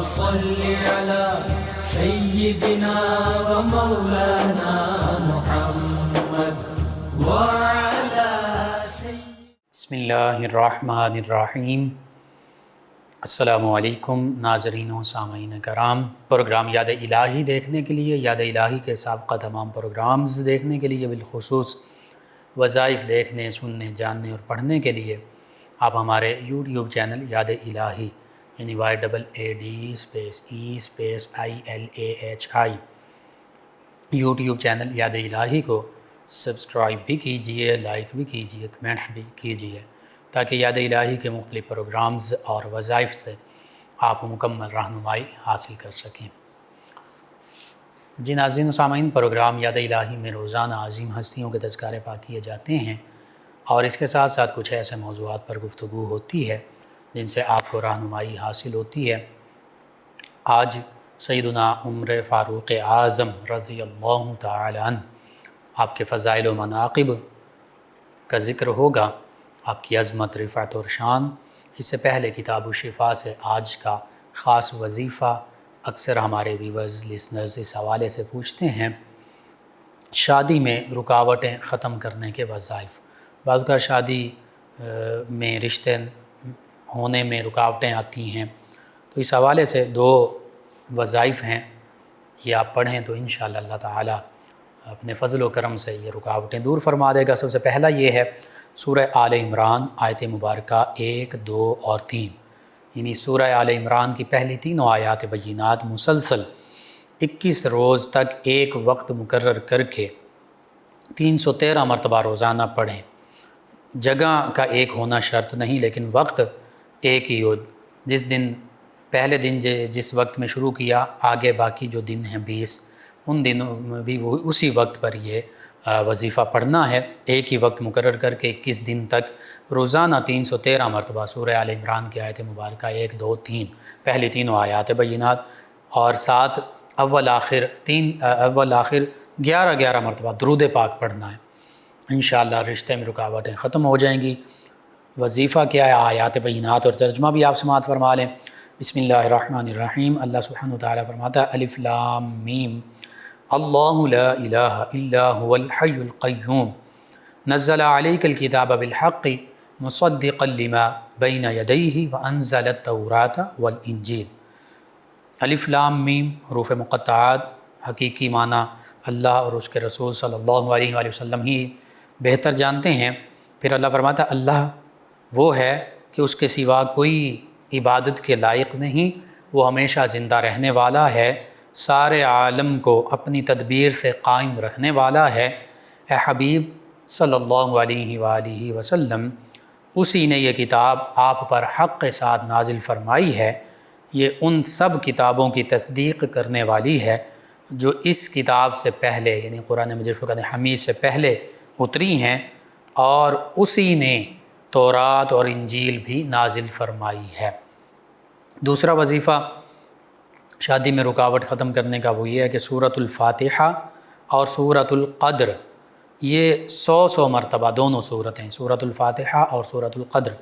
صل على سيدنا ومولانا محمد وعلى بسم اللہ الرحمن الرحیم۔ السلام علیکم ناظرین و سامعین کرام۔ پروگرام یاد الہی دیکھنے کے لیے، یاد الہی کے سابقہ تمام پروگرامز دیکھنے کے لیے، بالخصوص وظائف دیکھنے، سننے، جاننے اور پڑھنے کے لیے آپ ہمارے یوٹیوب چینل یاد الہی یعنی YAADESPACE یوٹیوب چینل یاد الہی کو سبسکرائب بھی کیجئے، لائک بھی کیجئے، کمنٹس بھی کیجئے، تاکہ یاد الہی کے مختلف پروگرامز اور وظائف سے آپ مکمل رہنمائی حاصل کر سکیں۔ جی ناظرین و سامعین، پروگرام یاد الہی میں روزانہ عظیم ہستیوں کے تذکارے پاک کیے جاتے ہیں اور اس کے ساتھ ساتھ کچھ ایسے موضوعات پر گفتگو ہوتی ہے جن سے آپ کو رہنمائی حاصل ہوتی ہے۔ آج سیدنا عمر فاروق اعظم رضی اللہ تعالی عنہ، آپ کے فضائل و مناقب کا ذکر ہوگا، آپ کی عظمت، رفعت اور شان۔ اس سے پہلے کتاب الشفا سے آج کا خاص وظیفہ اکثر ہمارے ویورز، لسنرز اس حوالے سے پوچھتے ہیں، شادی میں رکاوٹیں ختم کرنے کے وظائف۔ بعض کا شادی میں رشتے ہونے میں رکاوٹیں آتی ہیں، تو اس حوالے سے دو وظائف ہیں، یہ آپ پڑھیں تو انشاءاللہ اللہ تعالیٰ اپنے فضل و کرم سے یہ رکاوٹیں دور فرما دے گا۔ سب سے پہلا یہ ہے سورہ آل عمران آیت مبارکہ 1، 2 اور 3، یعنی سورہ آل عمران کی پہلی تینوں آیات بینات مسلسل 21 روز تک ایک وقت مقرر کر کے 313 مرتبہ روزانہ پڑھیں۔ جگہ کا ایک ہونا شرط نہیں، لیکن وقت ایک ہی ہو۔ جس دن پہلے دن جس وقت میں شروع کیا، آگے باقی جو دن ہیں 20، ان دنوں میں بھی وہ اسی وقت پر یہ وظیفہ پڑھنا ہے۔ ایک ہی وقت مقرر کر کے 21 دن تک روزانہ 313 مرتبہ سورہ آل عمران کی آیت مبارکہ 1، 2، 3، پہلی تینوں آیات بینات، اور ساتھ اول آخر 11 مرتبہ درود پاک پڑھنا ہے۔ انشاءاللہ رشتے میں رکاوٹیں ختم ہو جائیں گی۔ وظیفہ کیا ہے، آیات بینات اور ترجمہ بھی آپ سماعت فرما لیں۔ بسم اللہ الرحمن الرحیم۔ اللہ سبحانہ وتعالی فرماتا ہے الف لام میم، اللہ لا الہ الا هو الحی القیوم نزل علیک الکتاب بالحق مصدقا لما بین یدیہ وانزل التوراۃ والانجیل۔ الف لام میم حروف مقطعات، حقیقی معنی اللہ اور اس کے رسول صلی اللہ علیہ وآلہ وسلم ہی بہتر جانتے ہیں۔ پھر اللہ فرماتا ہے اللہ وہ ہے کہ اس کے سوا کوئی عبادت کے لائق نہیں، وہ ہمیشہ زندہ رہنے والا ہے، سارے عالم کو اپنی تدبیر سے قائم رکھنے والا ہے۔ اے حبیب صلی اللہ علیہ وآلہ وسلم، اسی نے یہ کتاب آپ پر حق کے ساتھ نازل فرمائی ہے، یہ ان سب کتابوں کی تصدیق کرنے والی ہے جو اس کتاب سے پہلے یعنی قرآن مجید فرقان حمید سے پہلے اتری ہیں، اور اسی نے تورات اور انجیل بھی نازل فرمائی ہے۔ دوسرا وظیفہ شادی میں رکاوٹ ختم کرنے کا وہ یہ ہے کہ سورۃ الفاتحہ اور سورۃ القدر، یہ 100 مرتبہ دونوں صورتیں، سورۃ الفاتحہ اور سورۃ القدر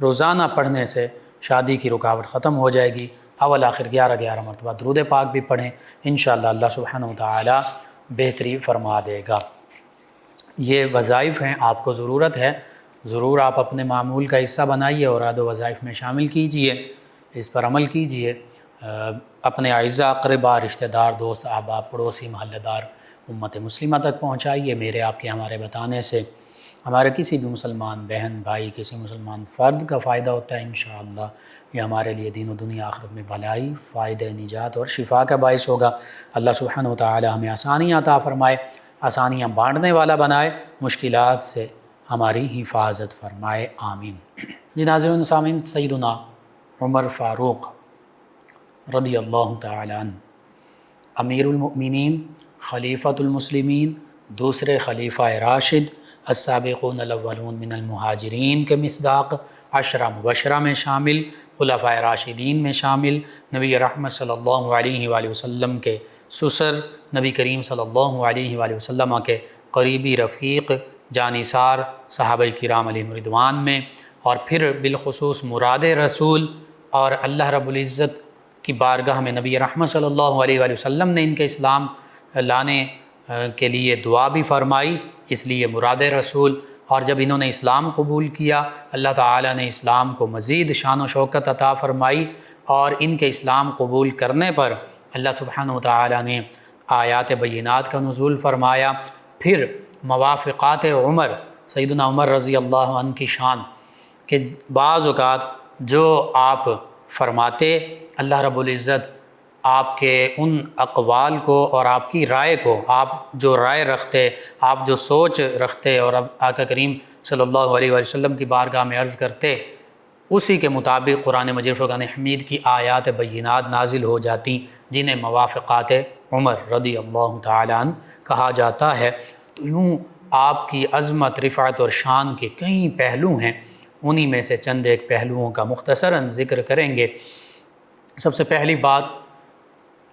روزانہ پڑھنے سے شادی کی رکاوٹ ختم ہو جائے گی۔ اول آخر 11 مرتبہ درود پاک بھی پڑھیں، انشاءاللہ اللہ سبحانہ وتعالی بہتری فرما دے گا۔ یہ وظائف ہیں، آپ کو ضرورت ہے، ضرور آپ اپنے معمول کا حصہ بنائیے اور اعداد و وظائف میں شامل کیجئے، اس پر عمل کیجئے۔ اپنے اعزاء، اقرباء، رشتہ دار، دوست، احباب، پڑوسی، محلہ دار، امت مسلمہ تک پہنچائیے۔ میرے آپ کے ہمارے بتانے سے ہمارے کسی بھی مسلمان بہن بھائی، کسی مسلمان فرد کا فائدہ ہوتا ہے، انشاءاللہ یہ ہمارے لیے دین و دنیا آخرت میں بھلائی، فائدہ، نجات اور شفا کا باعث ہوگا۔ اللہ سبحانہ وتعالی ہمیں آسانیاں عطا فرمائے، آسانیاں بانٹنے والا بنائے، مشکلات سے ہماری حفاظت فرمائے، آمین۔ جی ناظرین و سامعین، سیدنا عمر فاروق رضی اللہ تعالی عنہ، امیر المؤمنین، خلیفۃ المسلمین، دوسرے خلیفہ راشد، السابقون الاولون من المہاجرین کے مصداق، 10 مبشرہ میں شامل، خلفائے راشدین میں شامل، نبی رحمت صلی اللہ علیہ وآلہ وسلم کے سسر، نبی کریم صلی اللہ علیہ وآلہ وسلم کے قریبی رفیق، جانثار، صحابہ کرام علیہم رضوان میں، اور پھر بالخصوص مراد رسول اور اللہ رب العزت کی بارگاہ میں نبی رحمت صلی اللہ علیہ وآلہ وسلم نے ان کے اسلام لانے کے لیے دعا بھی فرمائی، اس لیے مراد رسول۔ اور جب انہوں نے اسلام قبول کیا، اللہ تعالیٰ نے اسلام کو مزید شان و شوکت عطا فرمائی، اور ان کے اسلام قبول کرنے پر اللہ سبحانہ و تعالیٰ نے آیات بینات کا نزول فرمایا۔ پھر موافقات عمر، سیدنا عمر رضی اللہ عنہ کی شان کہ بعض اوقات جو آپ فرماتے، اللہ رب العزت آپ کے ان اقوال کو اور آپ کی رائے کو، آپ جو رائے رکھتے، آپ جو سوچ رکھتے اور اب آقا کریم صلی اللہ علیہ وآلہ وسلم کی بارگاہ میں عرض کرتے، اسی کے مطابق قرآن مجید فرقان حمید کی آیات بینات نازل ہو جاتی، جنہیں موافقات عمر رضی اللہ تعالیٰ عنہ کہا جاتا ہے۔ تو یوں آپ کی عظمت، رفعت اور شان کے کئی پہلو ہیں، انہی میں سے چند ایک پہلوؤں کا مختصراً ذکر کریں گے۔ سب سے پہلی بات،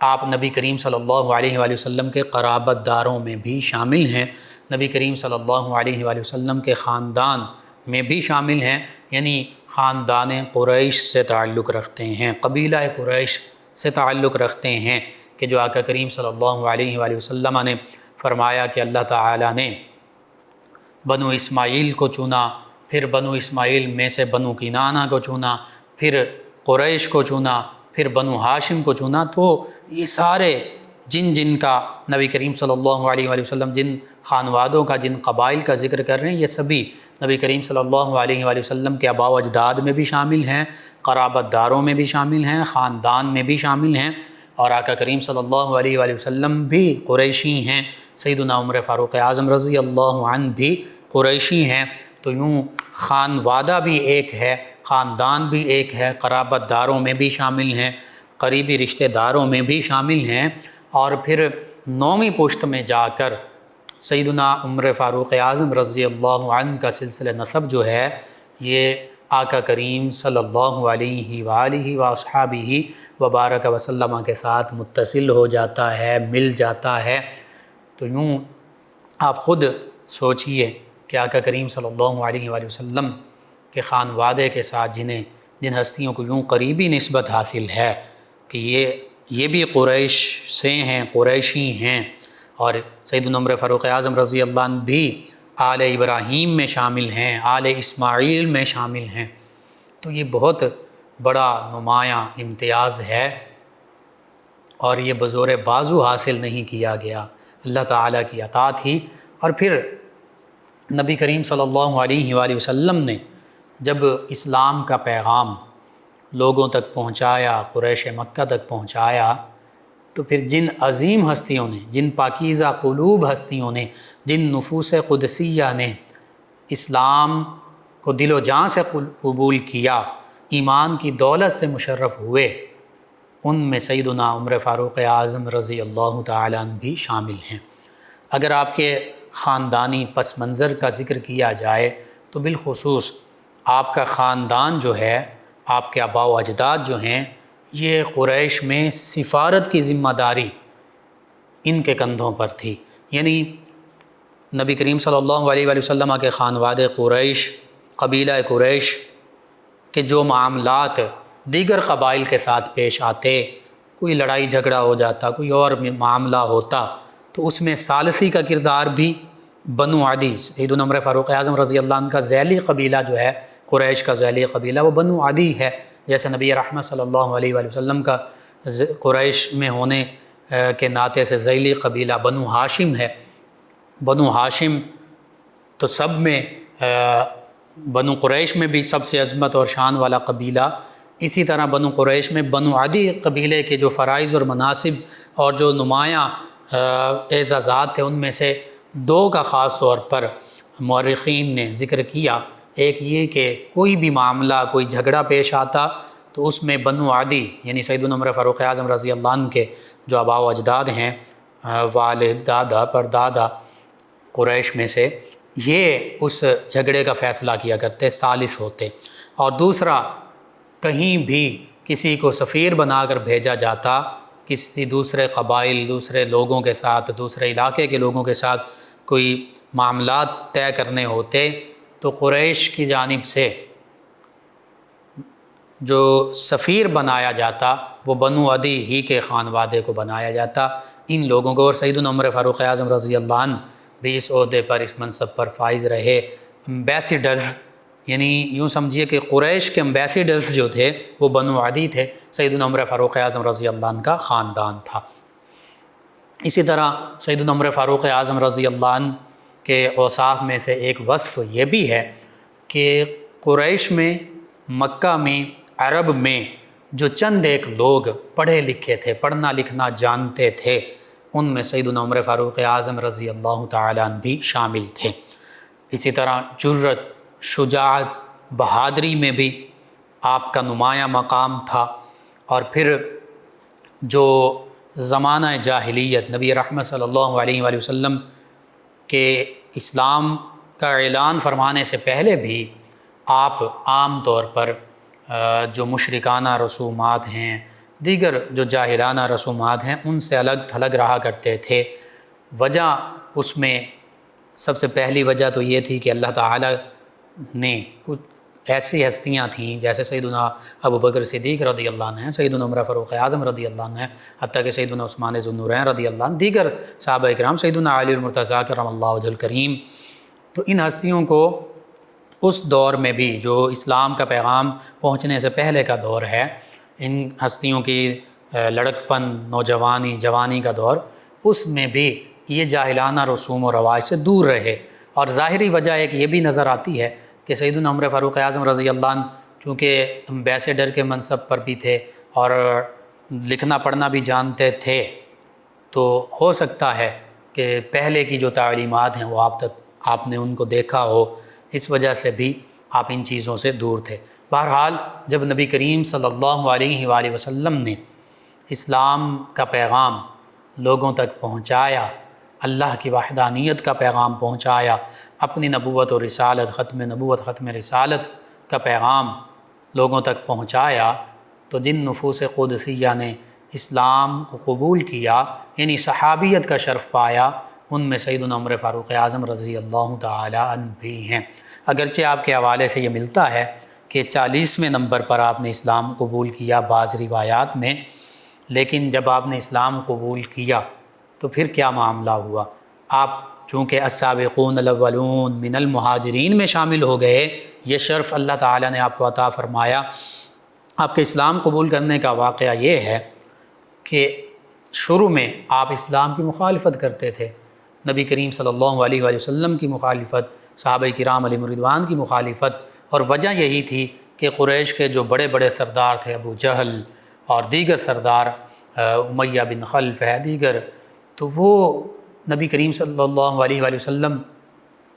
آپ نبی کریم صلی اللہ علیہ وآلہ وسلم کے قرابت داروں میں بھی شامل ہیں، نبی کریم صلی اللہ علیہ وآلہ وسلم کے خاندان میں بھی شامل ہیں، یعنی خاندان قریش سے تعلق رکھتے ہیں، قبیلہ قریش سے تعلق رکھتے ہیں، کہ جو آقا کریم صلی اللہ علیہ وآلہ وسلم نے فرمایا کہ اللہ تعالیٰ نے بنو اسماعیل کو چنا، پھر بنو اسماعیل میں سے بنو کنانہ کو چنا، پھر قریش کو چنا، پھر بنو ہاشم کو چنا۔ تو یہ سارے جن کا نبی کریم صلی اللہ علیہ وآلہ وسلم جن خانوادوں کا، جن قبائل کا ذکر کر رہے ہیں، یہ سبھی نبی کریم صلی اللہ علیہ وآلہ وسلم کے آباء و اجداد میں بھی شامل ہیں، قرابت داروں میں بھی شامل ہیں، خاندان میں بھی شامل ہیں، اور آقا کریم صلی اللہ علیہ وآلہ وسلم بھی قریشی ہیں، سیدنا عمر فاروق اعظم رضی اللہ عنہ بھی قریشی ہیں۔ تو یوں خانوادہ بھی ایک ہے، خاندان بھی ایک ہے، قرابت داروں میں بھی شامل ہیں، قریبی رشتہ داروں میں بھی شامل ہیں، اور پھر نویں پشت میں جا کر سیدنا عمر فاروق اعظم رضی اللہ عنہ کا سلسلہ نسب جو ہے، یہ آقا کریم صلی اللہ علیہ وآلہ وصحبہ وبارک وسلم کے ساتھ متصل ہو جاتا ہے، مل جاتا ہے۔ تو یوں آپ خود سوچئے کہ آقا کریم صلی اللہ علیہ وآلہ وسلم کے خانوادے کے ساتھ جن ہستیوں کو یوں قریبی نسبت حاصل ہے کہ یہ بھی قریش سے ہیں، قریشی ہیں، اور سیدنا عمر فاروق اعظم رضی اللہ عنہ بھی آل ابراہیم میں شامل ہیں، آل اسماعیل میں شامل ہیں۔ تو یہ بہت بڑا نمایاں امتیاز ہے، اور یہ بزور بازو حاصل نہیں کیا گیا، اللہ تعالیٰ کی عطا تھی۔ اور پھر نبی کریم صلی اللہ علیہ وآلہ وسلم نے جب اسلام کا پیغام لوگوں تک پہنچایا، قریش مکہ تک پہنچایا، تو پھر جن عظیم ہستیوں نے، جن پاکیزہ قلوب ہستیوں نے، جن نفوس قدسیہ نے اسلام کو دل و جان سے قبول کیا، ایمان کی دولت سے مشرف ہوئے، ان میں سیدنا عمر فاروق اعظم رضی اللہ تعالیٰ عنہ بھی شامل ہیں۔ اگر آپ کے خاندانی پس منظر کا ذکر کیا جائے تو بالخصوص آپ کا خاندان جو ہے، آپ کے آباء و اجداد جو ہیں، یہ قریش میں سفارت کی ذمہ داری ان کے کندھوں پر تھی، یعنی نبی کریم صلی اللہ علیہ وآلہ وسلم کے خانواد قریش، قبیلہ قریش کے جو معاملات دیگر قبائل کے ساتھ پیش آتے، کوئی لڑائی جھگڑا ہو جاتا، کوئی اور معاملہ ہوتا، تو اس میں ثالثی کا کردار بھی بنو عدی، سیدنا عمر فاروق اعظم رضی اللہ عنہ کا ذیلی قبیلہ جو ہے، قریش کا ذیلی قبیلہ وہ بنو عدی ہے، جیسے نبی رحمت صلی اللہ علیہ وآلہ وسلم کا قریش میں ہونے کے ناطے سے ذیلی قبیلہ بنو ہاشم ہے۔ بنو ہاشم تو سب میں، بنو قریش میں بھی سب سے عظمت اور شان والا قبیلہ، اسی طرح بنو قریش میں بنو عدی قبیلے کے جو فرائض اور مناصب اور جو نمایاں اعزازات تھے، ان میں سے دو کا خاص طور پر مورخین نے ذکر کیا۔ ایک یہ کہ کوئی بھی معاملہ، کوئی جھگڑا پیش آتا تو اس میں بنو عدی یعنی سیدنا عمر فاروق اعظم رضی اللہ عنہ کے جو آباء و اجداد ہیں، والد، دادا، پردادا قریش میں سے، یہ اس جھگڑے کا فیصلہ کیا کرتے، ثالث ہوتے۔ اور دوسرا، کہیں بھی کسی کو سفیر بنا کر بھیجا جاتا، کسی دوسرے قبائل، دوسرے لوگوں کے ساتھ، دوسرے علاقے کے لوگوں کے ساتھ کوئی معاملات طے کرنے ہوتے، تو قریش کی جانب سے جو سفیر بنایا جاتا وہ بنو عدی ہی کے خانوادے کو بنایا جاتا، ان لوگوں کو، اور سیدنا عمر فاروق اعظم رضی اللہ عنہ بھی اس عہدے پر، اس منصب پر فائز رہے۔ امبیسیڈرز، یعنی یوں سمجھیے کہ قریش کے امبیسیڈرز جو تھے وہ بنو عدی تھے، سیدنا عمر فاروق اعظم رضی اللہ عنہ کا خاندان تھا۔ اسی طرح سیدنا عمر فاروق اعظم رضی اللہ عنہ کے اوصاف میں سے ایک وصف یہ بھی ہے کہ قریش میں، مکہ میں، عرب میں جو چند ایک لوگ پڑھے لکھے تھے، پڑھنا لکھنا جانتے تھے، ان میں سیدنا عمر فاروق اعظم رضی اللہ تعالیٰ عنہ بھی شامل تھے۔ اسی طرح جرت، شجاعت، بہادری میں بھی آپ کا نمایاں مقام تھا۔ اور پھر جو زمانہ جاہلیت، نبی رحمت صلی اللہ علیہ وآلہ وسلم کے اسلام کا اعلان فرمانے سے پہلے بھی آپ عام طور پر جو مشرکانہ رسومات ہیں، دیگر جو جاہلانہ رسومات ہیں، ان سے الگ تھلگ رہا کرتے تھے۔ وجہ اس میں سب سے پہلی وجہ تو یہ تھی کہ اللہ تعالیٰ نے کچھ ایسی ہستیاں تھیں جیسے سیدنا ابو بکر صدیق رضی اللہ عنہ ہیں، سیدنا عمر فاروق اعظم رضی اللہ عنہ ہیں، حتیٰ کہ سیدنا عثمان ذو النورین رضی اللہ عنہ، دیگر صحابہ کرام، سیدنا علی المرتضیٰ کرم اللہ وجہ الکریم۔ تو ان ہستیوں کو اس دور میں بھی جو اسلام کا پیغام پہنچنے سے پہلے کا دور ہے، ان ہستیوں کی لڑکپن، نوجوانی، جوانی کا دور، اس میں بھی یہ جاہلانہ رسوم و رواج سے دور رہے۔ اور ظاہری وجہ ایک یہ بھی نظر آتی ہے کہ سیدنا عمر فاروق اعظم رضی اللہ عنہ چونکہ امبیسیڈر کے منصب پر بھی تھے اور لکھنا پڑھنا بھی جانتے تھے، تو ہو سکتا ہے کہ پہلے کی جو تعلیمات ہیں وہ آپ نے ان کو دیکھا ہو، اس وجہ سے بھی آپ ان چیزوں سے دور تھے۔ بہرحال جب نبی کریم صلی اللہ علیہ وآلہ وسلم نے اسلام کا پیغام لوگوں تک پہنچایا، اللہ کی وحدانیت کا پیغام پہنچایا، اپنی نبوت و رسالت، ختم نبوت، ختم رسالت کا پیغام لوگوں تک پہنچایا، تو جن نفوس قدسیہ نے اسلام کو قبول کیا، یعنی صحابیت کا شرف پایا، ان میں سیدنا عمر فاروق اعظم رضی اللہ تعالی عنہ بھی ہیں۔ اگرچہ آپ کے حوالے سے یہ ملتا ہے کہ 40ویں نمبر پر آپ نے اسلام قبول کیا بعض روایات میں، لیکن جب آپ نے اسلام قبول کیا تو پھر کیا معاملہ ہوا؟ آپ چونکہ السابقون الاولون من المہاجرین میں شامل ہو گئے، یہ شرف اللہ تعالیٰ نے آپ کو عطا فرمایا۔ آپ کے اسلام قبول کرنے کا واقعہ یہ ہے کہ شروع میں آپ اسلام کی مخالفت کرتے تھے، نبی کریم صلی اللہ علیہ وآلہ وسلم کی مخالفت، صحابہ کرام علیہم رضوان کی مخالفت، اور وجہ یہی تھی کہ قریش کے جو بڑے بڑے سردار تھے، ابو جہل اور دیگر سردار، امیہ بن خلف ہے، دیگر، تو وہ نبی کریم صلی اللہ علیہ وآلہ وسلم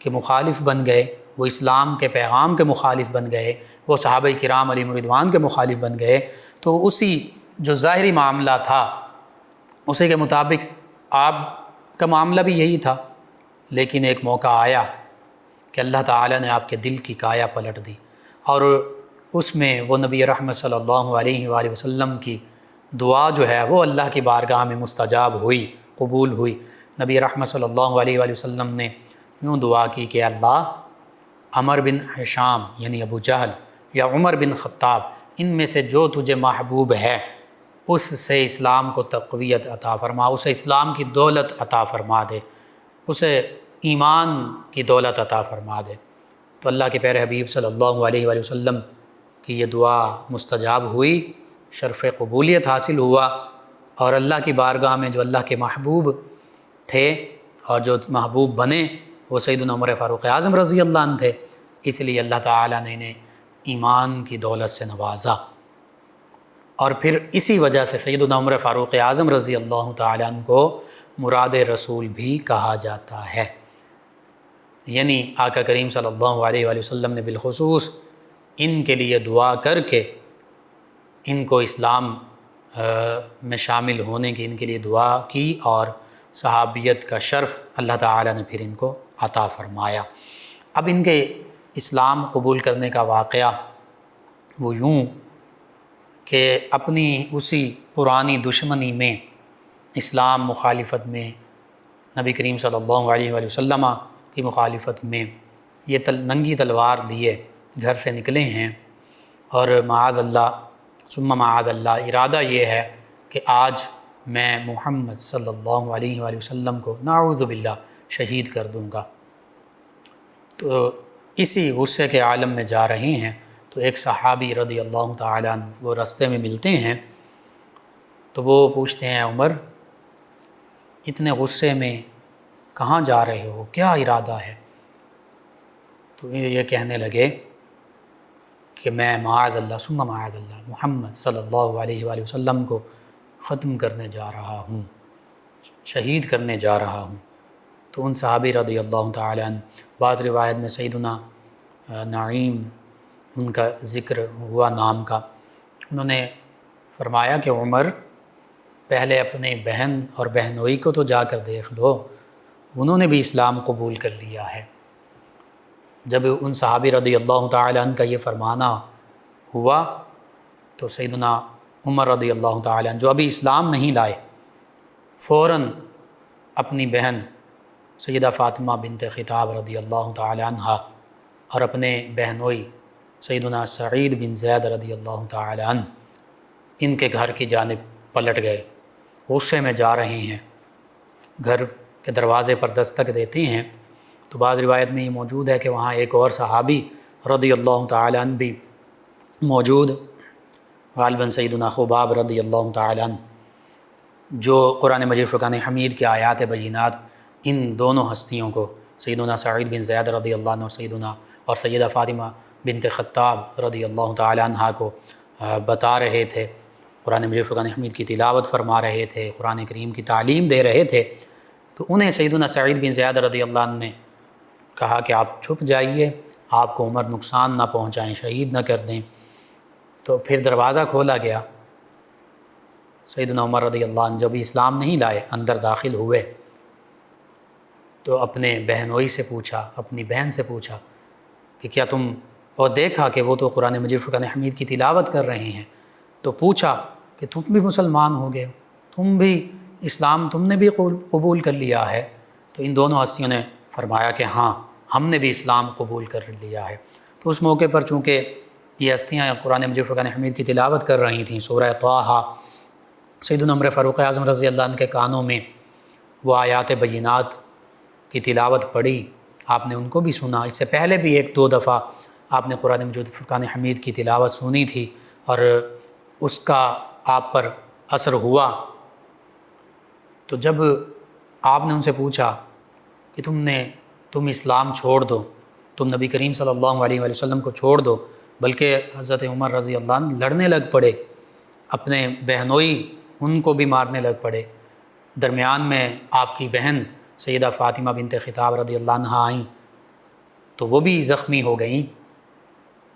کے مخالف بن گئے، وہ اسلام کے پیغام کے مخالف بن گئے، وہ صحابہ کرام علیہم رضوان کے مخالف بن گئے۔ تو اسی جو ظاہری معاملہ تھا اسی کے مطابق آپ کا معاملہ بھی یہی تھا، لیکن ایک موقع آیا کہ اللہ تعالیٰ نے آپ کے دل کی کایا پلٹ دی، اور اس میں وہ نبی رحمت صلی اللہ علیہ وآلہ وسلم کی دعا جو ہے وہ اللہ کی بارگاہ میں مستجاب ہوئی، قبول ہوئی۔ نبی رحمت صلی اللہ علیہ وآلہ وسلم نے یوں دعا کی کہ اللہ، عمر بن ہشام یعنی ابو جہل یا عمر بن خطاب، ان میں سے جو تجھے محبوب ہے اس سے اسلام کو تقویت عطا فرما، اسے اسلام کی دولت عطا فرما دے، اسے ایمان کی دولت عطا فرما دے۔ تو اللہ کے پیارے حبیب صلی اللہ علیہ وآلہ وسلم کی یہ دعا مستجاب ہوئی، شرف قبولیت حاصل ہوا، اور اللہ کی بارگاہ میں جو اللہ کے محبوب تھے اور جو محبوب بنے وہ سیدنا عمر فاروق اعظم رضی اللہ عنہ تھے، اس لیے اللہ تعالیٰ نے انہیں ایمان کی دولت سے نوازا۔ اور پھر اسی وجہ سے سیدنا عمر فاروق اعظم رضی اللہ تعالیٰ عنہ کو مراد رسول بھی کہا جاتا ہے، یعنی آقا کریم صلی اللہ علیہ وآلہ وسلم نے بالخصوص ان کے لیے دعا کر کے ان کو اسلام میں شامل ہونے کی ان کے لیے دعا کی، اور صحابیت کا شرف اللہ تعالیٰ نے پھر ان کو عطا فرمایا۔ اب ان کے اسلام قبول کرنے کا واقعہ وہ یوں کہ اپنی اسی پرانی دشمنی میں، اسلام مخالفت میں، نبی کریم صلی اللہ علیہ وآلہ وسلم کی مخالفت میں، یہ ننگی تلوار لیے گھر سے نکلے ہیں، اور معاذ اللہ ثم معاذ اللہ ارادہ یہ ہے کہ آج میں محمد صلی اللہ علیہ وآلہ وسلم کو نعوذ باللہ شہید کر دوں گا۔ تو اسی غصے کے عالم میں جا رہے ہیں تو ایک صحابی رضی اللہ تعالیٰ عنہ وہ راستے میں ملتے ہیں، تو وہ پوچھتے ہیں عمر اتنے غصے میں کہاں جا رہے ہو، کیا ارادہ ہے؟ تو یہ کہنے لگے کہ میں معاذ اللہ ثم معاذ اللہ محمد صلی اللہ علیہ وآلہ وسلم کو ختم کرنے جا رہا ہوں، شہید کرنے جا رہا ہوں۔ تو ان صحابی رضی اللہ تعالیٰ عنہ، بعض روایت میں سیدنا نعیم ان کا ذکر ہوا نام کا، انہوں نے فرمایا کہ عمر پہلے اپنے بہن اور بہنوئی کو تو جا کر دیکھ لو، انہوں نے بھی اسلام قبول کر لیا ہے۔ جب ان صحابی رضی اللہ تعالیٰ عنہ کا یہ فرمانا ہوا تو سیدنا عمر رضی اللہ تعالیٰ عنہ جو ابھی اسلام نہیں لائے، فوراً اپنی بہن سیدہ فاطمہ بنت خطاب رضی اللہ تعالیٰ عنہ اور اپنے بہنوئی سیدنا سعید بن زید رضی اللہ تعالیٰ عنہ ان کے گھر کی جانب پلٹ گئے، غصے میں جا رہے ہیں، گھر کے دروازے پر دستک دیتے ہیں تو بعض روایت میں یہ موجود ہے کہ وہاں ایک اور صحابی رضی اللہ تعالیٰ عنہ بھی موجود، غالباً سیدنا خباب رضی اللہ تعالیٰ عنہ، جو قرآن مجید فرقان حمید کے آیات بینات ان دونوں ہستیوں کو سیدنا سعید بن زید رضی اللہ عنہ اور سیدہ فاطمہ بنت خطاب رضی اللہ تعالیٰ عنہ کو بتا رہے تھے، قرآن مجید فرقان حمید کی تلاوت فرما رہے تھے، قرآن کریم کی تعلیم دے رہے تھے، تو انہیں سیدنا سعید بن زید رضی اللہ عنہ نے کہا کہ آپ چھپ جائیے، آپ کو عمر نقصان نہ پہنچائیں، شہید نہ کر دیں۔ تو پھر دروازہ کھولا گیا، سیدنا عمر رضی اللہ عنہ جب اسلام نہیں لائے اندر داخل ہوئے تو اپنے بہنوئی سے پوچھا، اپنی بہن سے پوچھا کہ کیا تم، اور دیکھا کہ وہ تو قرآن مجید فرقان حمید کی تلاوت کر رہے ہیں، تو پوچھا کہ تم بھی مسلمان ہو گئے، تم بھی اسلام تم نے بھی قبول کر لیا ہے؟ تو ان دونوں ہستیوں نے فرمایا کہ ہاں ہم نے بھی اسلام قبول کر لیا ہے۔ تو اس موقع پر چونکہ یہ ہستیاں قرآن مجید فرقان حمید کی تلاوت کر رہی تھیں، سورہ طٰہٰ، سیدنا عمر فاروق اعظم رضی اللہ عنہ کے کانوں میں وہ آیات بینات کی تلاوت پڑھی، آپ نے ان کو بھی سنا، اس سے پہلے بھی ایک دو دفعہ آپ نے قرآن مجید فرقان حمید کی تلاوت سنی تھی اور اس کا آپ پر اثر ہوا۔ تو جب آپ نے ان سے پوچھا کہ تم اسلام چھوڑ دو، تم نبی کریم صلی اللہ علیہ وآلہ وسلم کو چھوڑ دو، بلکہ حضرت عمر رضی اللہ عنہ لڑنے لگ پڑے، اپنے بہنوئی ان کو بھی مارنے لگ پڑے، درمیان میں آپ کی بہن سیدہ فاطمہ بنت خطاب رضی اللہ عنہ آئیں تو وہ بھی زخمی ہو گئیں،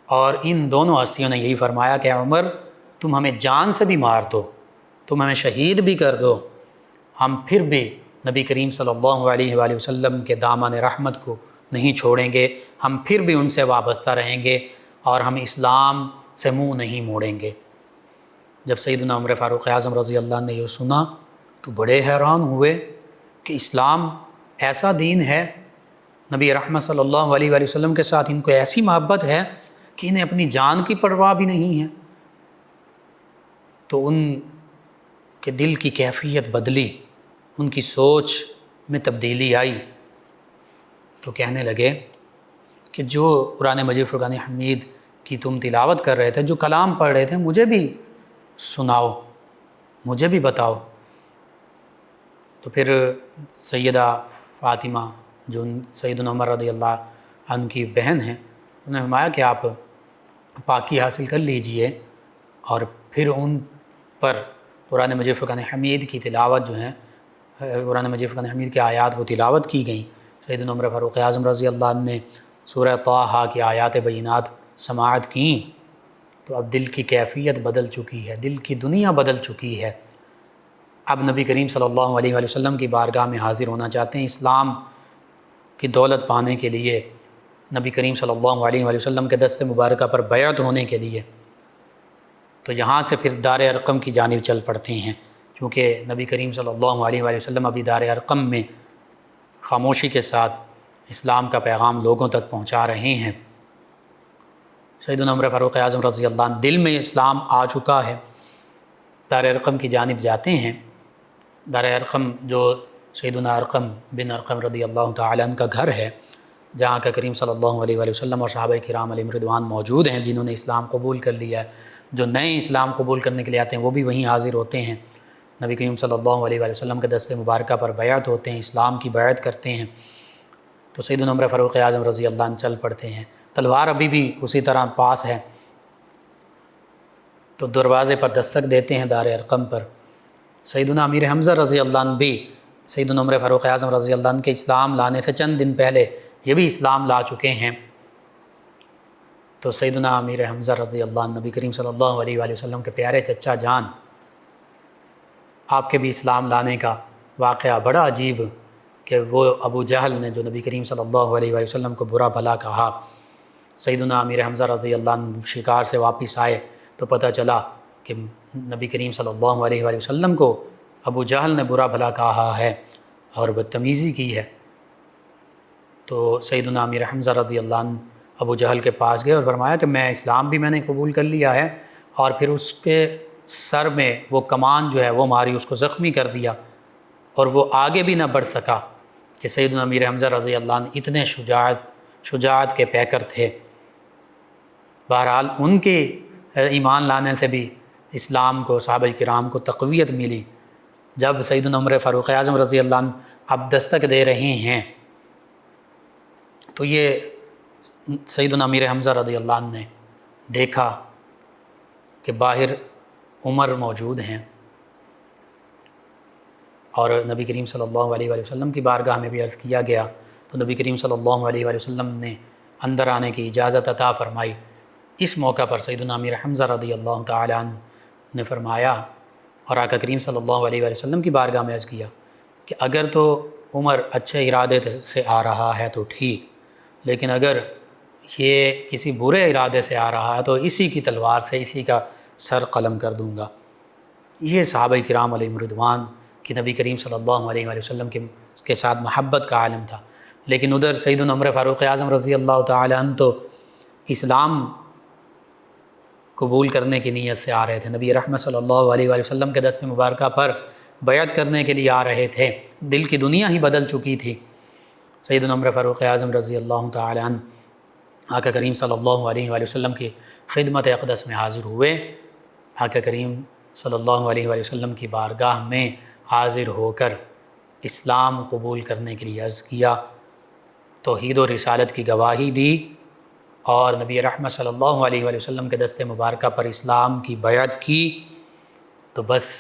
اور ان دونوں ہستیوں نے یہی فرمایا کہ عمر تم ہمیں جان سے بھی مار دو، تم ہمیں شہید بھی کر دو، ہم پھر بھی نبی کریم صلی اللہ علیہ وآلہ وسلم کے دامن رحمت کو نہیں چھوڑیں گے، ہم پھر بھی ان سے وابستہ رہیں گے اور ہم اسلام سے منہ نہیں موڑیں گے۔ جب سیدنا عمر فاروق اعظم رضی اللہ عنہ نے یہ سنا تو بڑے حیران ہوئے کہ اسلام ایسا دین ہے، نبی رحمت صلی اللہ علیہ وآلہ وسلم کے ساتھ ان کو ایسی محبت ہے کہ انہیں اپنی جان کی پرواہ بھی نہیں ہے۔ تو ان کے دل کی کیفیت بدلی، ان کی سوچ میں تبدیلی آئی، تو کہنے لگے کہ جو قرآن مجید فرقان حمید کی تم تلاوت کر رہے تھے، جو کلام پڑھ رہے تھے، مجھے بھی سناؤ، مجھے بھی بتاؤ۔ تو پھر سیدہ فاطمہ جو سیدنا عمر رضی اللہ عنہ کی بہن ہیں، انہوں نے فرمایا کہ آپ پاکی حاصل کر لیجئے، اور پھر ان پر قرآن مجید فرقان حمید کی تلاوت جو ہیں، قرآن مجید فرقان حمید کی آیات وہ تلاوت کی گئیں۔ سیدنا عمر فاروق اعظم رضی اللہ عنہ نے سورہ طٰہٰ کی آیات بینات سماعت کیں تو اب دل کی کیفیت بدل چکی ہے، دل کی دنیا بدل چکی ہے، اب نبی کریم صلی اللہ علیہ وآلہ وسلم کی بارگاہ میں حاضر ہونا چاہتے ہیں، اسلام کی دولت پانے کے لیے، نبی کریم صلی اللہ علیہ وآلہ وسلم کے دست مبارکہ پر بیعت ہونے کے لیے۔ تو یہاں سے پھر دار ارقم کی جانب چل پڑتے ہیں، چونکہ نبی کریم صلی اللہ علیہ وآلہ وسلم ابھی دار ارقم میں خاموشی کے ساتھ اسلام کا پیغام لوگوں تک پہنچا رہے ہیں۔ سیدنا عمر فاروق اعظم رضی اللہ عنہ دل میں اسلام آ چکا ہے، دار ارقم کی جانب جاتے ہیں۔ دار ارقم جو سیدنا ارقم بن ارقم رضی اللہ تعالیٰ عنہ کا گھر ہے، جہاں کا کریم صلی اللہ علیہ وآلہ وسلم اور صحابہ کرام علیہم رضوان موجود ہیں، جنہوں نے اسلام قبول کر لیا ہے۔ جو نئے اسلام قبول کرنے کے لیے آتے ہیں وہ بھی وہیں حاضر ہوتے ہیں، نبی کریم صلی اللہ علیہ وآلہ وسلم کے دست مبارکہ پر بیعت ہوتے ہیں، اسلام کی بیعت کرتے ہیں۔ تو سیدنا عمر فاروق اعظم رضی اللہ عنہ چل پڑتے ہیں، تلوار ابھی بھی اسی طرح پاس ہے، تو دروازے پر دستک دیتے ہیں دار ارقم پر۔ سیدنا امیر حمزہ رضی اللہ عنہ بھی سیدنا عمر فاروق اعظم رضی اللہ عنہ کے اسلام لانے سے چند دن پہلے یہ بھی اسلام لا چکے ہیں۔ تو سیدنا امیر حمزہ رضی اللہ عنہ نبی کریم صلی اللہ علیہ وآلہ وسلم کے پیارے چچا جان، آپ کے بھی اسلام لانے کا واقعہ بڑا عجیب کہ وہ ابو جہل نے جو نبی کریم صلی اللہ علیہ وآلہ وسلم کو برا بھلا کہا، سیدنا امیر حمزہ رضی اللہ عنہ شکار سے واپس آئے تو پتہ چلا کہ نبی کریم صلی اللہ علیہ وآلہ وسلم کو ابو جہل نے برا بھلا کہا ہے اور بدتمیزی کی ہے۔ تو سیدنا امیر حمزہ رضی اللہ عنہ ابو جہل کے پاس گئے اور فرمایا کہ اسلام بھی میں نے قبول کر لیا ہے، اور پھر اس کے سر میں وہ کمان جو ہے وہ ماری، اس کو زخمی کر دیا، اور وہ آگے بھی نہ بڑھ سکا کہ سیدنا امیر حمزہ رضی اللہ عنہ اتنے شجاعت کے پیکر تھے۔ بہرحال ان کے ایمان لانے سے بھی اسلام کو، صحابہ کرام کو تقویت ملی۔ جب سیدنا عمر فاروق اعظم رضی اللہ عنہ اب دستک دے رہے ہیں تو یہ سیدنا امیر حمزہ رضی اللہ عنہ نے دیکھا کہ باہر عمر موجود ہیں، اور نبی کریم صلی اللہ علیہ وآلہ وسلم کی بارگاہ میں بھی عرض کیا گیا تو نبی کریم صلی اللہ علیہ وآلہ وسلم نے اندر آنے کی اجازت عطا فرمائی۔ اس موقع پر سیدنا امیر حمزہ رضی اللہ تعالیٰ عنہ نے فرمایا اور آقا کریم صلی اللہ علیہ وآلہ وسلم کی بارگاہ میں عرض کیا کہ اگر تو عمر اچھے ارادے سے آ رہا ہے تو ٹھیک، لیکن اگر یہ کسی برے ارادے سے آ رہا ہے تو اسی کی تلوار سے اسی کا سر قلم کر دوں گا۔ یہ صحابہ کرام علیہم رضوان کہ نبی کریم صلی اللہ علیہ وآلہ وسلم کے ساتھ محبت کا عالم تھا، لیکن ادھر سیدنا عمر فاروق اعظم رضی اللہ تعالی عنہ تو اسلام قبول کرنے کی نیت سے آ رہے تھے، نبی رحمت صلی اللہ علیہ وآلہ وسلم کے دست مبارکہ پر بیعت کرنے کے لیے آ رہے تھے، دل کی دنیا ہی بدل چکی تھی۔ سیدنا عمر فاروق اعظم رضی اللہ تعالی عنہ آقا کریم صلی اللہ علیہ وآلہ وسلم کی خدمت اقدس میں حاضر ہوئے، آقا کریم صلی اللہ علیہ وآلہ وسلم کی بارگاہ میں حاضر ہو کر اسلام قبول کرنے کے لیے عرض کیا، توحید و رسالت کی گواہی دی، اور نبی رحمت صلی اللہ علیہ وآلہ وسلم کے دست مبارکہ پر اسلام کی بیعت کی، تو بس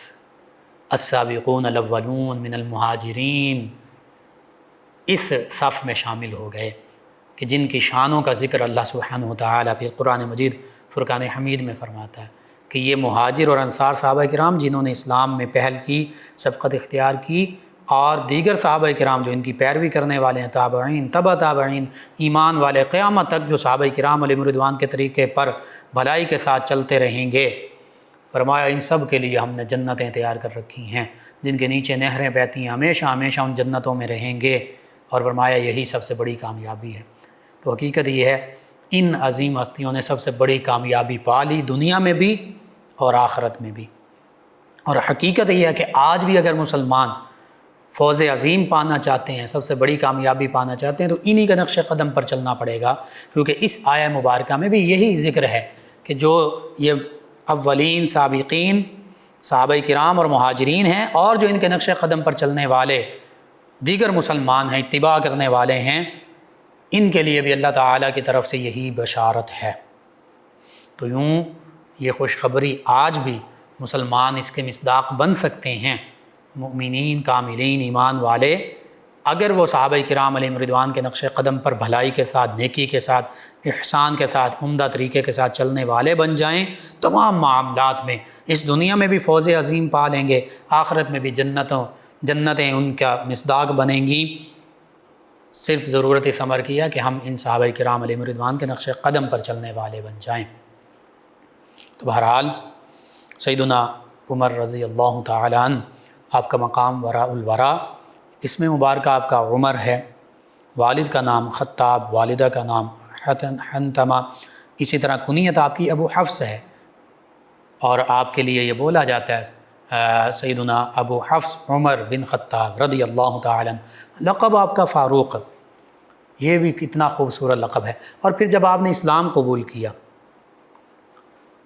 السابقون الاولون من المہاجرین اس صف میں شامل ہو گئے کہ جن کی شانوں کا ذکر اللہ سبحانہ وتعالی پھر قرآن مجید فرقان حمید میں فرماتا ہے کہ یہ مہاجر اور انصار صحابہ کرام جنہوں نے اسلام میں پہل کی، سبقت اختیار کی، اور دیگر صحابہ کرام جو ان کی پیروی کرنے والے ہیں، تابعین، تبع تابعین، ایمان والے، قیامت تک جو صحابہ کرام علیہم رضوان کے طریقے پر بھلائی کے ساتھ چلتے رہیں گے، فرمایا ان سب کے لیے ہم نے جنتیں تیار کر رکھی ہیں جن کے نیچے نہریں بہتی ہیں، ہمیشہ ہمیشہ ان جنتوں میں رہیں گے، اور فرمایا یہی سب سے بڑی کامیابی ہے۔ تو حقیقت یہ ہے ان عظیم ہستیوں نے سب سے بڑی کامیابی پا لی، دنیا میں بھی اور آخرت میں بھی۔ اور حقیقت یہ ہے کہ آج بھی اگر مسلمان فوز عظیم پانا چاہتے ہیں، سب سے بڑی کامیابی پانا چاہتے ہیں، تو انہی کا نقش قدم پر چلنا پڑے گا، کیونکہ اس آیہ مبارکہ میں بھی یہی ذکر ہے کہ جو یہ اولین سابقین صحابہ کرام اور مہاجرین ہیں، اور جو ان کے نقش قدم پر چلنے والے دیگر مسلمان ہیں، اتباع کرنے والے ہیں، ان کے لیے بھی اللہ تعالیٰ کی طرف سے یہی بشارت ہے۔ تو یوں یہ خوشخبری آج بھی مسلمان اس کے مصداق بن سکتے ہیں، مؤمنین، کاملین، ایمان والے، اگر وہ صحابہ کرام علیہم رضوان کے نقش قدم پر بھلائی کے ساتھ، نیکی کے ساتھ، احسان کے ساتھ، عمدہ طریقے کے ساتھ چلنے والے بن جائیں، تمام معاملات میں اس دنیا میں بھی فوز عظیم پا لیں گے، آخرت میں بھی جنتیں ان کا مصداق بنیں گی۔ صرف ضرورت اس امر کیا کہ ہم ان صحابہ کرام علیہم رضوان کے نقش قدم پر چلنے والے بن جائیں۔ تو بہرحال سیدنا عمر رضی اللہ تعالی عنہ، آپ کا مقام وراء الورا، اسم مبارکہ آپ کا عمر ہے، والد کا نام خطاب، والدہ کا نام حنتمہ، اسی طرح کنیت آپ کی ابو حفص ہے، اور آپ کے لیے یہ بولا جاتا ہے سیدنا ابو حفص عمر بن خطاب رضی اللہ تعالی عنہ۔ لقب آپ کا فاروق، یہ بھی کتنا خوبصورت لقب ہے۔ اور پھر جب آپ نے اسلام قبول کیا،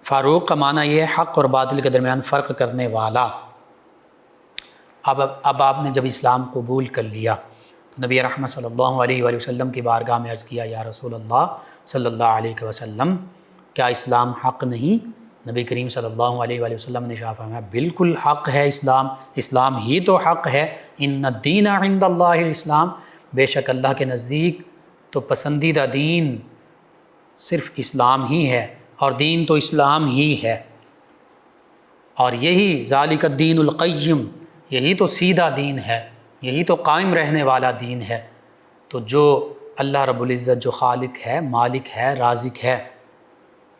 فاروق کا معنی یہ ہے حق اور باطل کے درمیان فرق کرنے والا۔ اب آپ نے جب اسلام قبول کر لیا تو نبی رحمت صلی اللہ علیہ وآلہ وسلم کی بارگاہ میں عرض کیا، یا رسول اللہ صلی اللہ علیہ وسلم، کیا اسلام حق نہیں؟ نبی کریم صلی اللہ علیہ وآلہ وسلم نے ارشاد فرمایا، بالکل حق ہے اسلام، اسلام ہی تو حق ہے۔ ان الدین عند اللہ الاسلام، بے شک اللہ کے نزدیک تو پسندیدہ دین صرف اسلام ہی ہے، اور دین تو اسلام ہی ہے، اور یہی ذالک الدین القیم، یہی تو سیدھا دین ہے، یہی تو قائم رہنے والا دین ہے۔ تو جو اللہ رب العزت جو خالق ہے، مالک ہے، رازق ہے،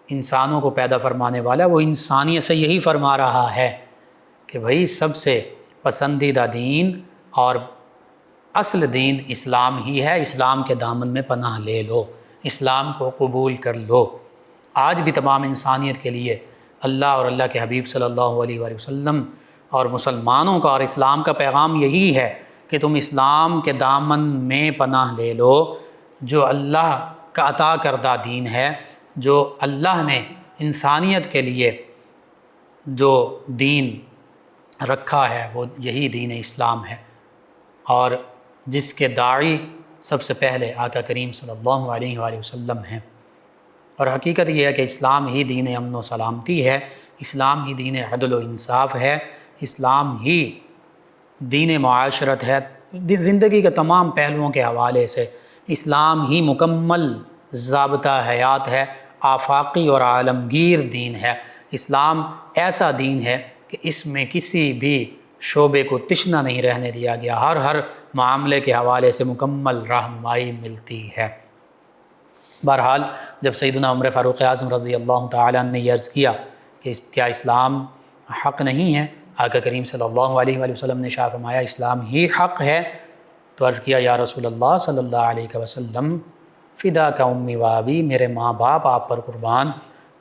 انسانوں کو پیدا فرمانے والا، وہ انسانیت سے یہی فرما رہا ہے کہ بھئی سب سے پسندیدہ دین اور اصل دین اسلام ہی ہے، اسلام کے دامن میں پناہ لے لو، اسلام کو قبول کر لو۔ آج بھی تمام انسانیت کے لیے اللہ اور اللہ کے حبیب صلی اللہ علیہ وآلہ وسلم اور مسلمانوں کا اور اسلام کا پیغام یہی ہے کہ تم اسلام کے دامن میں پناہ لے لو، جو اللہ کا عطا کردہ دین ہے، جو اللہ نے انسانیت کے لیے جو دین رکھا ہے وہ یہی دین اسلام ہے، اور جس کے داعی سب سے پہلے آقا کریم صلی اللہ علیہ وآلہ وسلم ہیں۔ اور حقیقت یہ ہے کہ اسلام ہی دین امن و سلامتی ہے، اسلام ہی دین عدل و انصاف ہے، اسلام ہی دین معاشرت ہے۔ زندگی کے تمام پہلوؤں کے حوالے سے اسلام ہی مکمل ضابطہ حیات ہے، آفاقی اور عالمگیر دین ہے۔ اسلام ایسا دین ہے کہ اس میں کسی بھی شعبے کو تشنہ نہیں رہنے دیا گیا، ہر معاملے کے حوالے سے مکمل رہنمائی ملتی ہے۔ بہرحال جب سیدنا عمر فاروق اعظم رضی اللہ تعالیٰ عنہ نے یہ عرض کیا کہ کیا اسلام حق نہیں ہے، آقا کریم صلی اللہ علیہ وآلہ وسلم نے ارشاد فرمایا اسلام ہی حق ہے، تو عرض کیا، یا رسول اللہ صلی اللہ علیہ وسلم، فدا کا امی و ابی، میرے ماں باپ آپ پر قربان،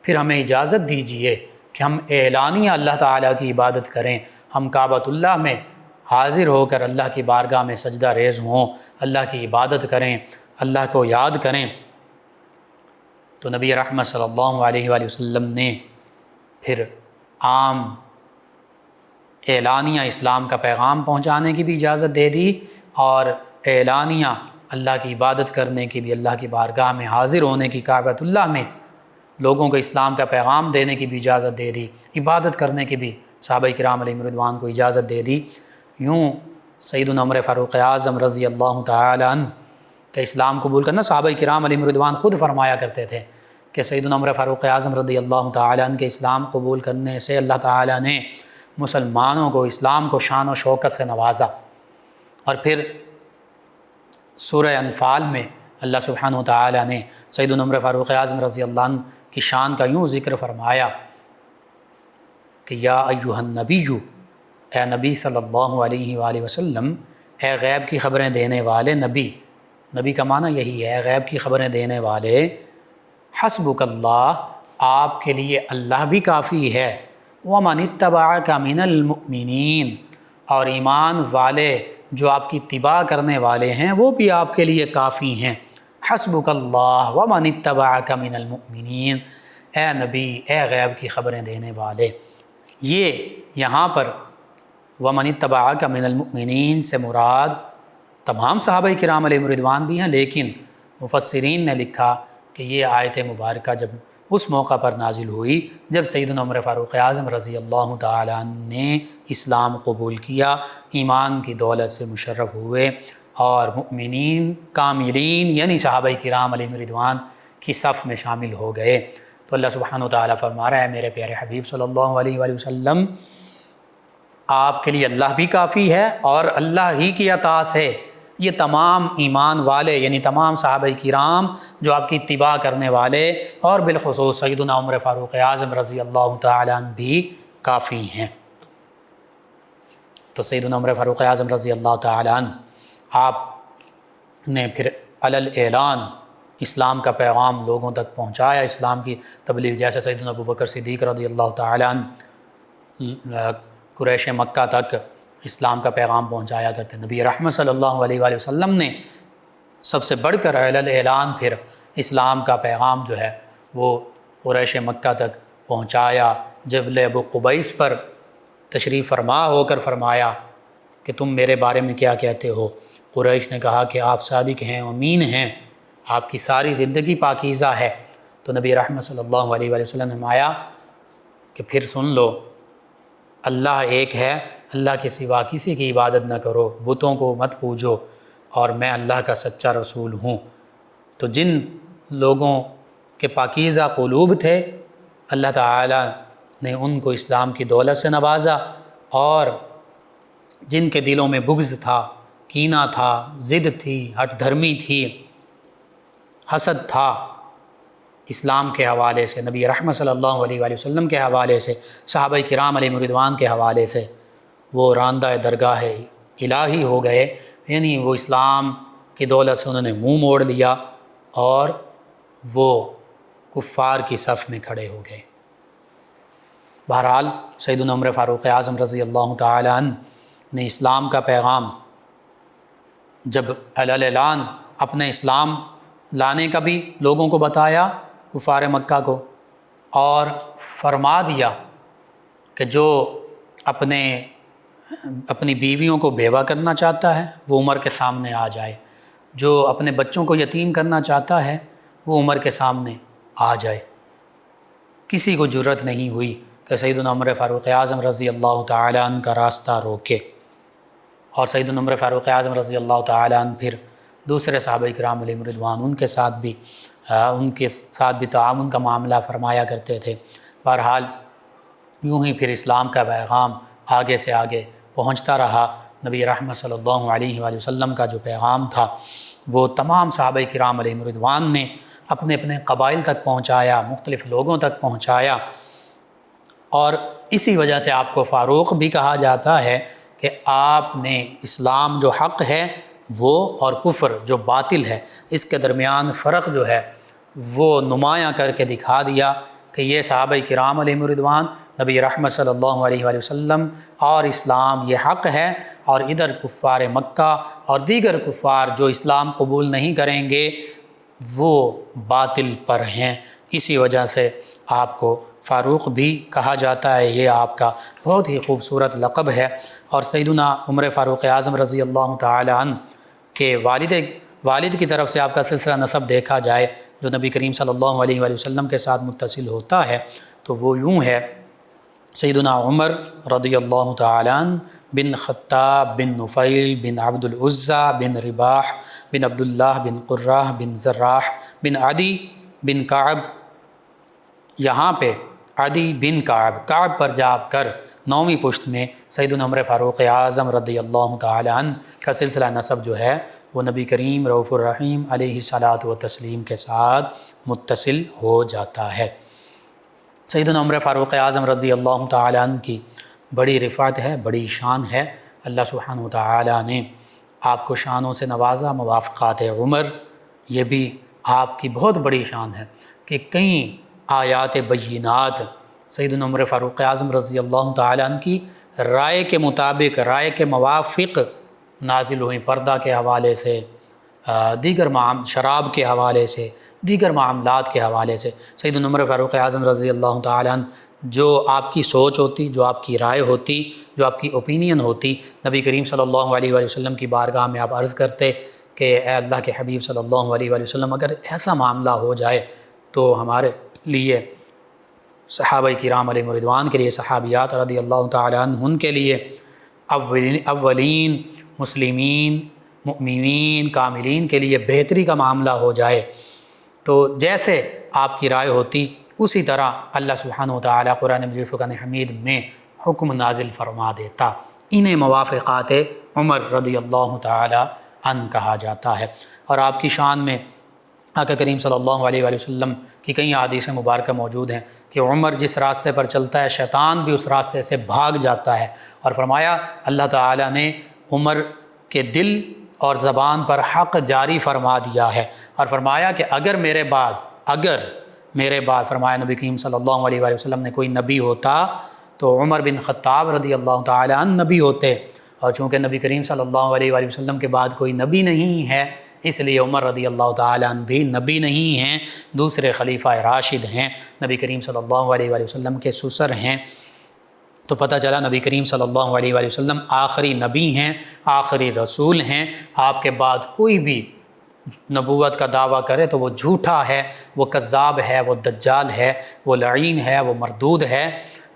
پھر ہمیں اجازت دیجئے کہ ہم اعلانیہ اللہ تعالیٰ کی عبادت کریں، ہم کعبۃ اللہ میں حاضر ہو کر اللہ کی بارگاہ میں سجدہ ریز ہوں، اللہ کی عبادت کریں، اللہ کو یاد کریں۔ تو نبی رحمت صلی اللہ علیہ وآلہ وسلم نے پھر عام اعلانیہ اسلام کا پیغام پہنچانے کی بھی اجازت دے دی، اور اعلانیہ اللہ کی عبادت کرنے کی بھی، اللہ کی بارگاہ میں حاضر ہونے کی، کعبۃ اللہ میں لوگوں کو اسلام کا پیغام دینے کی بھی اجازت دے دی، عبادت کرنے کی بھی صحابہ کرام علیہم رضوان کو اجازت دے دی۔ یوں سیدنا عمر فاروق اعظم رضی اللہ تعالی عنہ کہ اسلام قبول کرنا، صحابہ کرام علیہم رضوان خود فرمایا کرتے تھے کہ سیدنا عمر فاروق اعظم رضی اللہ تعالی عنہ کے اسلام قبول کرنے سے اللہ تعالی نے مسلمانوں کو، اسلام کو شان و شوکت سے نوازا۔ اور پھر سورہ انفال میں اللہ سبحانہ وتعالی نے سیدنا عمر فاروق اعظم رضی اللہ عنہ کی شان کا یوں ذکر فرمایا کہ یا ایھا النبی، اے نبی صلی اللہ علیہ وآلہ وسلم، اے غیب کی خبریں دینے والے نبی، نبی کا معنی یہی ہے غیب کی خبریں دینے والے، حسبک اللہ، آپ کے لیے اللہ بھی کافی ہے، ومن اتبعک من المؤمنین، اور ایمان والے جو آپ کی اتباع کرنے والے ہیں وہ بھی آپ کے لیے کافی ہیں۔ حسبک اللہ ومن اتبعک من المؤمنین، اے نبی، اے غیب کی خبریں دینے والے۔ یہ یہاں پر ومن اتبعک من المؤمنین سے مراد تمام صحابہ کرام علیہم رضوان بھی ہیں، لیکن مفسرین نے لکھا کہ یہ آیت مبارکہ جب اس موقع پر نازل ہوئی جب سیدنا عمر فاروق اعظم رضی اللہ تعالی عنہ نے اسلام قبول کیا، ایمان کی دولت سے مشرف ہوئے، اور مؤمنین کاملین یعنی صحابہ کرام علیہم رضوان کی صف میں شامل ہو گئے۔ تو اللہ سبحانہ وتعالیٰ فرما رہا ہے میرے پیارے حبیب صلی اللہ علیہ وآلہ وسلم، آپ کے لیے اللہ بھی کافی ہے، اور اللہ ہی کی عطا سے یہ تمام ایمان والے یعنی تمام صحابہ کرام جو آپ کی اتباع کرنے والے، اور بالخصوص سیدنا عمر فاروق اعظم رضی اللہ تعالی عنہ بھی کافی ہیں۔ تو سیدنا عمر فاروق اعظم رضی اللہ تعالی عنہ آپ نے پھر علی الاعلان اسلام کا پیغام لوگوں تک پہنچایا، اسلام کی تبلیغ، جیسے سیدنا ابوبکر صدیق رضی اللہ تعالیٰ عنہ قریش مکہ تک اسلام کا پیغام پہنچایا کرتے۔ نبی رحمت صلی اللہ علیہ وآلہ وسلم نے سب سے بڑھ کر اعلان پھر اسلام کا پیغام جو ہے وہ قریش مکہ تک پہنچایا۔ جبل ابو قبیس پر تشریف فرما ہو کر فرمایا کہ تم میرے بارے میں کیا کہتے ہو؟ قریش نے کہا کہ آپ صادق ہیں، امین ہیں، آپ کی ساری زندگی پاکیزہ ہے۔ تو نبی رحمت صلی اللہ علیہ وآلہ وسلم نے فرمایا کہ پھر سن لو، اللہ ایک ہے، اللہ کے سوا کسی کی عبادت نہ کرو، بتوں کو مت پوجو، اور میں اللہ کا سچا رسول ہوں۔ تو جن لوگوں کے پاکیزہ قلوب تھے، اللہ تعالیٰ نے ان کو اسلام کی دولت سے نوازا، اور جن کے دلوں میں بغض تھا، کینہ تھا، ضد تھی، ہٹ دھرمی تھی، حسد تھا، اسلام کے حوالے سے، نبی رحمت صلی اللہ علیہ وآلہ وسلم کے حوالے سے، صحابہ کرام علیہم رضوان کے حوالے سے، وہ راندہ درگاہ الہی ہو گئے، یعنی وہ اسلام کی دولت سے انہوں نے منہ موڑ لیا اور وہ کفار کی صف میں کھڑے ہو گئے۔ بہرحال سیدنا عمر فاروق اعظم رضی اللہ تعالیٰ عنہ نے اسلام کا پیغام جب اعلان اپنے اسلام لانے کا بھی لوگوں کو بتایا، کفار مکہ کو، اور فرما دیا کہ جو اپنی بیویوں کو بیوہ کرنا چاہتا ہے وہ عمر کے سامنے آ جائے، جو اپنے بچوں کو یتیم کرنا چاہتا ہے وہ عمر کے سامنے آ جائے۔ کسی کو جرأت نہیں ہوئی کہ سیدنا عمر فاروق اعظم رضی اللہ تعالیٰ عنہ کا راستہ روکے، اور سیدنا عمر فاروق اعظم رضی اللہ تعالیٰ عنہ پھر دوسرے صحابہ کرام علیہم رضوان ان کے ساتھ بھی تعاون کا معاملہ فرمایا کرتے تھے۔ بہرحال یوں ہی پھر اسلام کا پیغام آگے سے آگے پہنچتا رہا۔ نبی رحمت صلی اللہ علیہ وآلہ وسلم کا جو پیغام تھا وہ تمام صحابہ کرام علیہم رضوان نے اپنے اپنے قبائل تک پہنچایا، مختلف لوگوں تک پہنچایا، اور اسی وجہ سے آپ کو فاروق بھی کہا جاتا ہے کہ آپ نے اسلام جو حق ہے وہ اور کفر جو باطل ہے اس کے درمیان فرق جو ہے وہ نمایاں کر کے دکھا دیا کہ یہ صحابہ کرام علیہم رضوان، نبی رحمت صلی اللہ علیہ وآلہ وسلم اور اسلام یہ حق ہے، اور ادھر کفار مکہ اور دیگر کفار جو اسلام قبول نہیں کریں گے وہ باطل پر ہیں۔ اسی وجہ سے آپ کو فاروق بھی کہا جاتا ہے، یہ آپ کا بہت ہی خوبصورت لقب ہے۔ اور سیدنا عمر فاروق اعظم رضی اللہ تعالی عنہ کے والد کی طرف سے آپ کا سلسلہ نسب دیکھا جائے جو نبی کریم صلی اللہ علیہ وآلہ وسلم کے ساتھ متصل ہوتا ہے تو وہ یوں ہے: سیدنا عمر رضی اللہ تعالی عنہ بن خطاب بن نفیل بن عبد العزى بن رباح بن عبداللہ بن قرہ بن زراح بن عدی بن کعب۔ یہاں پہ عدی بن کعب پر جا کر 9ویں پشت میں سیدنا عمر فاروق اعظم رضی اللہ تعالی عنہ کا سلسلہ نسب جو ہے وہ نبی کریم رؤوف الرحیم علیہ الصلاۃ والتسلیم کے ساتھ متصل ہو جاتا ہے۔ سیدنا عمر فاروق اعظم رضی اللہ تعالی عنہ کی بڑی رفعت ہے، بڑی شان ہے۔ اللہ سبحانہ و تعالی نے آپ کو شانوں سے نوازا۔ موافقات عمر یہ بھی آپ کی بہت بڑی شان ہے کہ کئی آیات بینات سیدنا عمر فاروق اعظم رضی اللہ تعالی عنہ کی رائے کے مطابق، رائے کے موافق نازل ہوئیں، پردہ کے حوالے سے، دیگر شراب کے حوالے سے، دیگر معاملات کے حوالے سے۔ سیدنا عمر فاروق اعظم رضی اللہ تعالی عنہ جو آپ کی سوچ ہوتی، جو آپ کی رائے ہوتی، جو آپ کی اوپینین ہوتی، نبی کریم صلی اللہ علیہ وآلہ وسلم کی بارگاہ میں آپ عرض کرتے کہ اے اللہ کے حبیب صلی اللہ علیہ وآلہ وسلم، اگر ایسا معاملہ ہو جائے تو ہمارے لیے، صحابہ کرام علیہ رضوان کے لیے، صحابیات رضی اللہ تعالی عنہن کے لیے، اولین مسلمین، مؤمنین، کاملین کے لیے بہتری کا معاملہ ہو جائے تو جیسے آپ کی رائے ہوتی اسی طرح اللہ سبحانہ و تعالی قرآن مجید فرقان حمید میں حکم نازل فرما دیتا۔ انہیں موافقات عمر رضی اللہ تعالی عنہ کہا جاتا ہے۔ اور آپ کی شان میں آقا کریم صلی اللہ علیہ وآلہ وسلم کی کئی احادیث مبارکہ موجود ہیں کہ عمر جس راستے پر چلتا ہے شیطان بھی اس راستے سے بھاگ جاتا ہے، اور فرمایا اللہ تعالیٰ نے عمر کے دل اور زبان پر حق جاری فرما دیا ہے، اور فرمایا کہ اگر میرے بعد فرمایا نبی کریم صلی اللہ علیہ وآلہ وسلم نے کوئی نبی ہوتا تو عمر بن خطاب رضی اللہ تعالی عنہ نبی ہوتے، اور چونکہ نبی کریم صلی اللہ علیہ وآلہ وسلم کے بعد کوئی نبی نہیں ہے اس لیے عمر رضی اللہ تعالی عنہ بھی نبی نہیں ہیں، دوسرے خلیفہ راشد ہیں، نبی کریم صلی اللہ علیہ وآلہ وسلم کے سسر ہیں۔ تو پتہ چلا نبی کریم صلی اللہ علیہ وآلہ وسلم آخری نبی ہیں، آخری رسول ہیں، آپ کے بعد کوئی بھی نبوت کا دعویٰ کرے تو وہ جھوٹا ہے، وہ کذاب ہے، وہ دجال ہے، وہ لعین ہے، وہ مردود ہے۔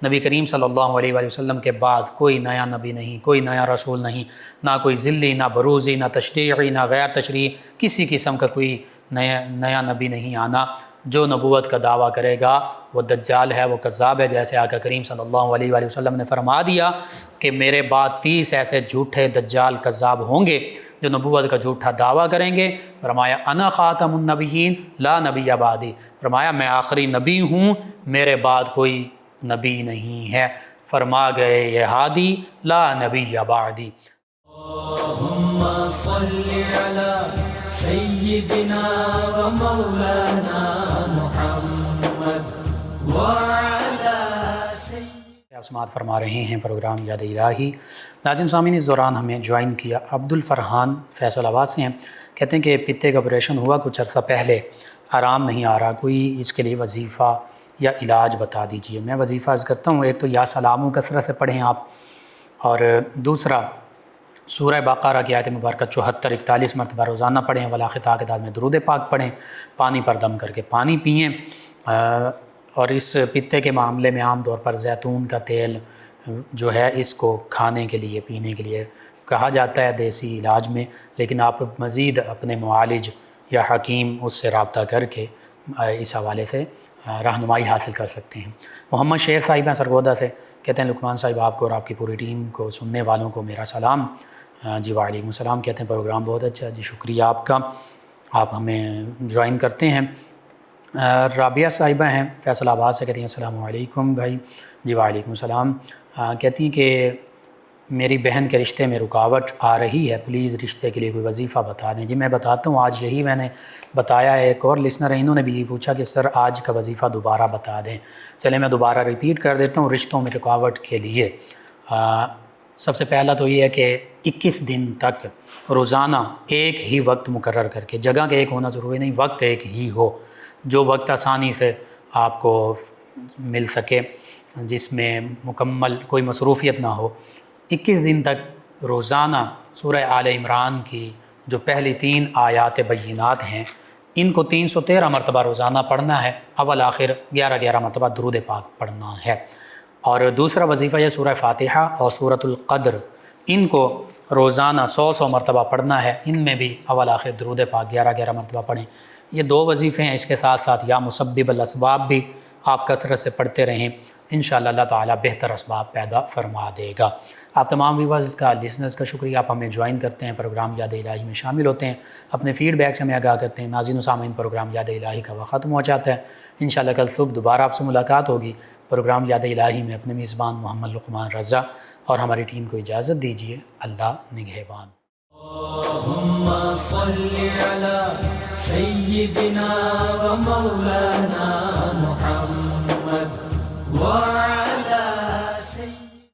نبی کریم صلی اللہ علیہ وآلہ وسلم کے بعد کوئی نیا نبی نہیں، کوئی نیا رسول نہیں، نہ کوئی ذلی، نہ بروزی، نہ تشریعی، نہ غیر تشریعی، کسی قسم کا کوئی نیا نبی نہیں آنا۔ جو نبوت کا دعویٰ کرے گا وہ دجال ہے، وہ کذاب ہے، جیسے آقا کریم صلی اللہ علیہ وآلہ وسلم نے فرما دیا کہ میرے بعد 30 ایسے جھوٹے دجال کذاب ہوں گے جو نبوت کا جھوٹا دعویٰ کریں گے۔ فرمایا انا خاتم النبیین لا نبی بعدی، فرمایا میں آخری نبی ہوں، میرے بعد کوئی نبی نہیں ہے۔ فرما گئے یہ ہادی لا نبی بعدی۔ اللہم صلی علی سیدنا و مولانا محمد وعلی سیدنا۔ آپ سماعت فرما رہے ہیں پروگرام یاد الہی۔ ناظرین سامعین، اس دوران ہمیں جوائن کیا عبد الفرحان فیصل آباد سے ہیں، کہتے ہیں کہ پتے کا آپریشن ہوا کچھ عرصہ پہلے، آرام نہیں آ رہا، کوئی اس کے لیے وظیفہ یا علاج بتا دیجئے۔ میں وظیفہ عرض کرتا ہوں، ایک تو یا سلاموں کثرت سے پڑھیں آپ، اور دوسرا سورہ بقرہ کی آیت مبارکہ 74 41 مرتبہ روزانہ پڑھیں، ولاخطا کے بعد میں درود پاک پڑھیں، پانی پر دم کر کے پانی پئیں، اور اس پتے کے معاملے میں عام طور پر زیتون کا تیل جو ہے اس کو کھانے کے لیے پینے کے لیے کہا جاتا ہے دیسی علاج میں، لیکن آپ مزید اپنے معالج یا حکیم اس سے رابطہ کر کے اس حوالے سے رہنمائی حاصل کر سکتے ہیں۔ محمد شیر صاحب ہیں سرگودا سے، کہتے ہیں لقمان صاحب آپ کو اور آپ کی پوری ٹیم کو، سننے والوں کو میرا سلام۔ جی وعلیکم السلام، کہتے ہیں پروگرام بہت اچھا ہے، جی شکریہ آپ کا، آپ ہمیں جوائن کرتے ہیں۔ رابعہ صاحبہ ہیں فیصل آباد سے، کہتی ہیں السلام علیکم بھائی۔ جی وعلیکم السلام، کہتی ہیں کہ میری بہن کے رشتے میں رکاوٹ آ رہی ہے، پلیز رشتے کے لیے کوئی وظیفہ بتا دیں۔ جی میں بتاتا ہوں، آج یہی میں نے بتایا ہے، ایک اور لسنر ہے انہوں نے بھی یہ پوچھا کہ سر آج کا وظیفہ دوبارہ بتا دیں۔ چلے میں دوبارہ ریپیٹ کر دیتا ہوں رشتوں میں رکاوٹ کے لیے۔ سب سے پہلا تو یہ ہے کہ 21 دن تک روزانہ ایک ہی وقت مقرر کر کے، جگہ کے ایک ہونا ضروری نہیں، وقت ایک ہی ہو، جو وقت آسانی سے آپ کو مل سکے، جس میں مکمل کوئی مصروفیت نہ ہو۔ 21 دن تک روزانہ سورہ آل عمران کی جو پہلی 3 آیات بینات ہیں ان کو 313 مرتبہ روزانہ پڑھنا ہے، اول آخر 11 مرتبہ درود پاک پڑھنا ہے۔ اور دوسرا وظیفہ یہ سورہ فاتحہ اور سورۃ القدر، ان کو روزانہ 100 مرتبہ پڑھنا ہے، ان میں بھی اول آخر درود پاک 11 مرتبہ پڑھیں۔ یہ 2 وظیفے ہیں، اس کے ساتھ ساتھ یا مسبب الاسباب بھی آپ کثرت سے پڑھتے رہیں، انشاءاللہ اللہ تعالیٰ بہتر اسباب پیدا فرما دے گا۔ آپ تمام ویورز کا، لسنرز کا شکریہ، آپ ہمیں جوائن کرتے ہیں، پروگرام یاد الہی میں شامل ہوتے ہیں، اپنے فیڈ بیک سے ہمیں آگاہ کرتے ہیں۔ ناظرین و سامعین، پروگرام یاد الہی کا وقت ختم ہو جاتا ہے، انشاءاللہ کل صبح دوبارہ آپ سے ملاقات ہوگی۔ پروگرام یاد الہی میں اپنے میزبان محمد لقمان رضا اور ہماری ٹیم کو اجازت دیجیے۔ اللہ نگہبان۔ اللہم صلی علی سیدنا و مولانا محمد